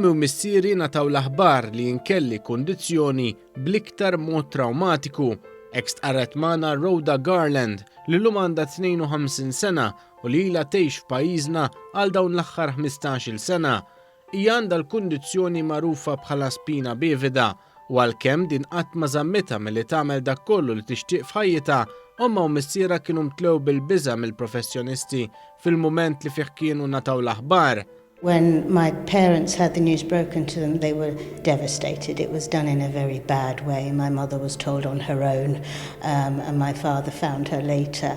Ommi u missieri nataw l-aħbar li jinkelli kundizzjoni bl-iktar mod traumatiku. Hekk stqarret magħna Rhoda Garland li llum għandha 52 sena u li ilha tgħix f'pajjiżna għal dawn l-aħħar 15-il sena. Hija għandha l-kundizzjoni magħrufa bħala spina bivida u għalkemm din qatt ma żammitha milli tagħmel dak kollu li tixtieq f'ħajjitha, omma u missiera kienu mtlew bil-biża' mill-professjonisti fil-mument li fih kienu nataw l-aħbar. When my parents had the news broken to them, they were devastated. It was done in a very bad way. My mother was told on her own, and my father found her later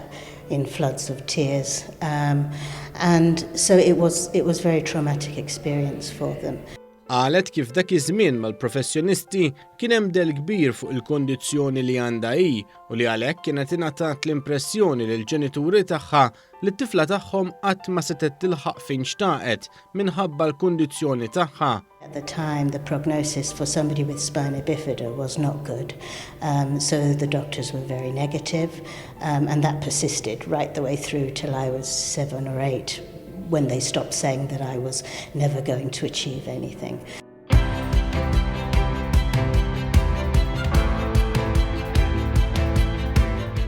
in floods of tears. And so it was a very traumatic experience for them. Qalet kif dak iż-żmien mal-professjonisti kien hemm del kbir fuq il-kondizzjoni li għandha hi u li għalhekk kienet ingħatat l-impressjoni lill-ġenituri tagħha li t-tifla tagħhom qatt ma setgħet tilħaq fejn xtaqet minħabba l-kundizzjoni tagħha. At the time, the prognosis for somebody with spina bifida was not good, so the doctors were very negative, and that persisted right the way through till I was 7 or 8. When they stopped saying that I was never going to achieve anything.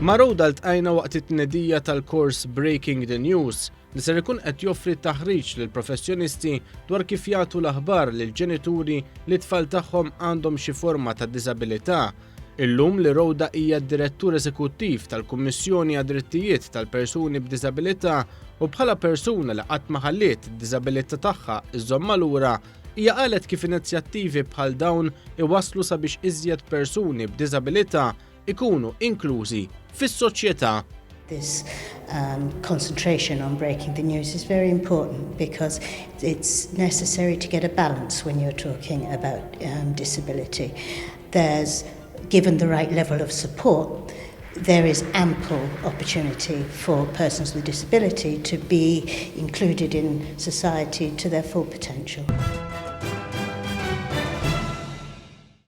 Ma' Rhoda ltqajna waqt it-tnedija tal-kors Breaking the News li ser ikun qed joffri taħriġ lil professjonisti dwar kif jagħtu l-aħbar lil ġenituri li t-tfal tagħhom għandhom xi forma ta' diżabilità. Illum li Rhoda hija d-direttur eżekuttiv tal-Kummissjoni għad-Drittijiet tal-Persuni b'Diżabilità u bħala persuna li qatt ma ħalliet id-diżabilità tagħha iżomm lura, hija qalet kif inizjattivi bħal dawn iwasslu sabiex iżjed persuni b'diżabilità ikunu inklużi fis-soċjetà. This concentration on breaking the news is very important because it's necessary to get a balance when you're talking about disability. Given the right level of support, there is ample opportunity for persons with disability to be included in society to their full potential.